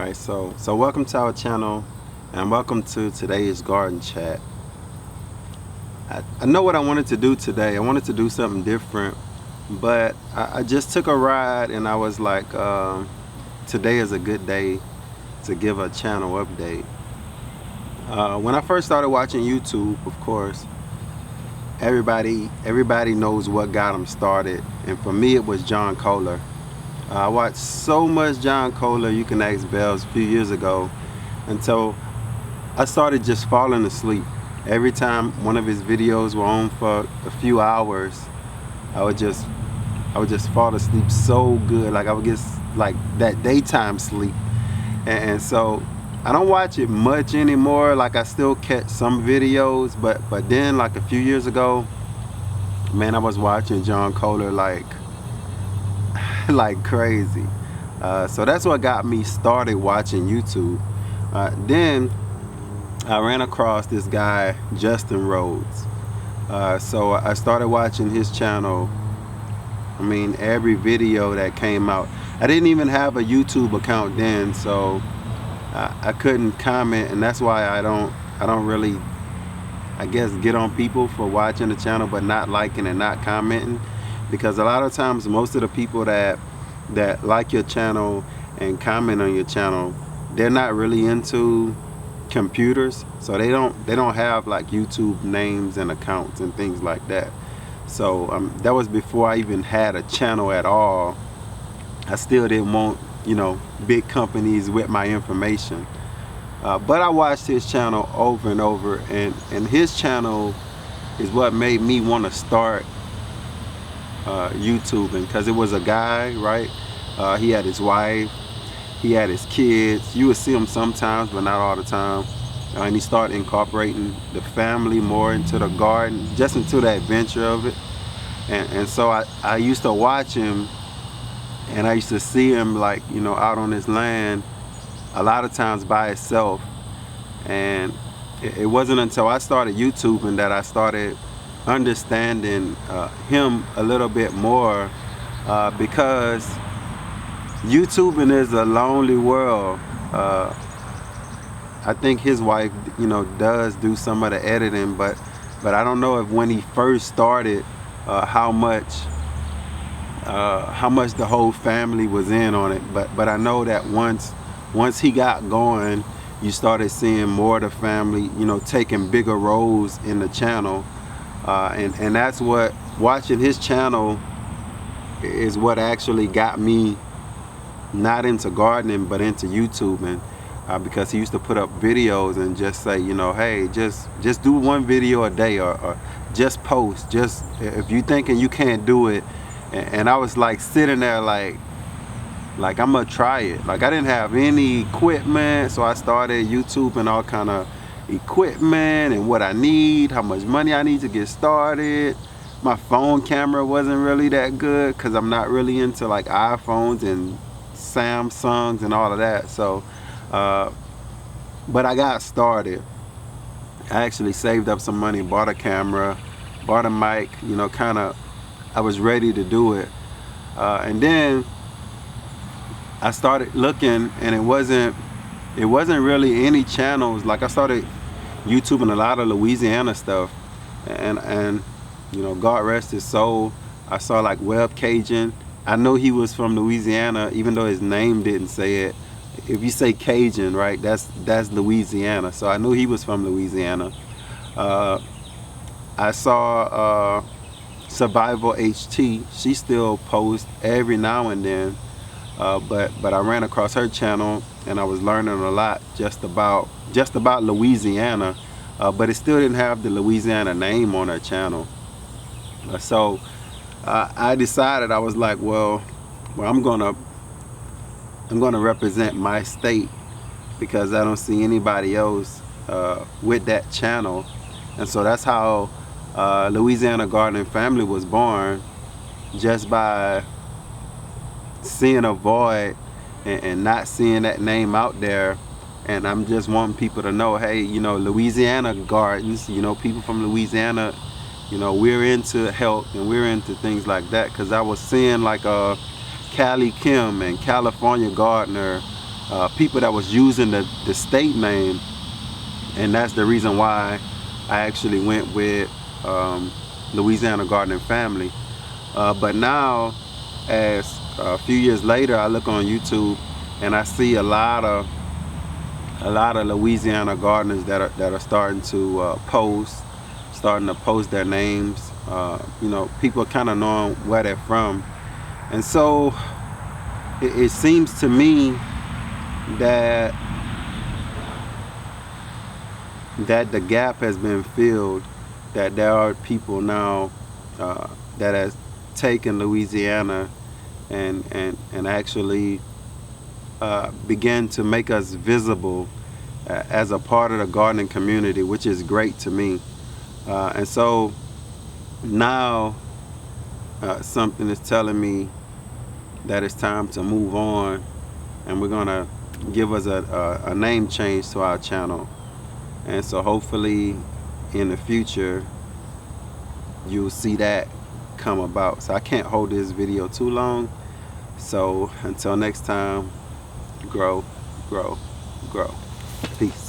Alright, so welcome to our channel and welcome to today's garden chat. I know what I wanted to do today. I wanted to do something different, but I just took a ride and I was like, today is a good day to give a channel update. When I first started watching YouTube, of course, everybody knows what got him started, and for me it was John Kohler. I watched so much John Kohler, you can ask Bells, a few years ago, until I started just falling asleep. Every time one of his videos were on for a few hours, I would just fall asleep so good. Like I would get like that daytime sleep. And so I don't watch it much anymore. Like I still catch some videos, but then like a few years ago, man, I was watching John Kohler like crazy. So that's what got me started watching YouTube. Then I ran across this guy, Justin Rhodes. So I started watching his channel. I mean, every video that came out. I didn't even have a YouTube account then, so I couldn't comment, and that's why I don't really, I guess, get on people for watching the channel but not liking and not commenting, because a lot of times most of the people that like your channel and comment on your channel, they're not really into computers, so they don't have like YouTube names and accounts and things like that. So that was before I even had a channel at all. I still didn't want, you know, big companies with my information, but I watched his channel over and over, and his channel is what made me want to start YouTubing, because it was a guy, right? He had his wife, he had his kids. You would see him sometimes, but not all the time. And he started incorporating the family more into the garden, just into the adventure of it. And so I used to watch him, and I used to see him, like, you know, out on his land a lot of times by himself. And it wasn't until I started YouTubing that I started understanding him a little bit more, because YouTubing is a lonely world. I think his wife, you know, does do some of the editing, but I don't know if when he first started, how much the whole family was in on it. But I know that once he got going, you started seeing more of the family, you know, taking bigger roles in the channel, and that's what watching his channel is what actually got me not into gardening but into YouTubing, because he used to put up videos and just say, you know, hey, just do one video a day, or just post, just if you thinking you can't do it. And I was like sitting there like I'm gonna try it. Like I didn't have any equipment, so I started YouTubing all kind of equipment and what I need, how much money I need to get started. My phone camera wasn't really that good because I'm not really into like iPhones and Samsungs and all of that. So but I got started. I actually saved up some money, bought a camera, bought a mic, you know, kind of, I was ready to do it. And then I started looking, and it wasn't really any channels. Like I started YouTubing a lot of Louisiana stuff, and you know, God rest his soul, I saw like Web Cajun. I know he was from Louisiana, even though his name didn't say it. If you say Cajun, right, that's Louisiana. So I knew he was from Louisiana. I saw Survival HT. She still posts every now and then, but I ran across her channel and I was learning a lot just about Louisiana, but it still didn't have the Louisiana name on her channel. So I decided, I was like, well, I'm gonna represent my state, because I don't see anybody else with that channel. And so that's how Louisiana Garden Family was born, just by seeing a void and not seeing that name out there. And I'm just wanting people to know, hey, you know, Louisiana Gardens, you know, people from Louisiana, you know, we're into health and we're into things like that. Because I was seeing like Cali Kim and California Gardener people that was using the state name, and that's the reason why I actually went with Louisiana Garden Family. But now, as a few years later, I look on YouTube and I see a lot of Louisiana gardeners that are starting to starting to post their names. You know, people kind of knowing where they're from, and so it seems to me that the gap has been filled. That there are people now that has taken Louisiana and actually began to make us visible as a part of the gardening community, which is great to me. And so now something is telling me that it's time to move on, and we're gonna give us a name change to our channel. And so hopefully in the future you'll see that come about. So I can't hold this video too long, so until next time, grow, grow, grow. Peace.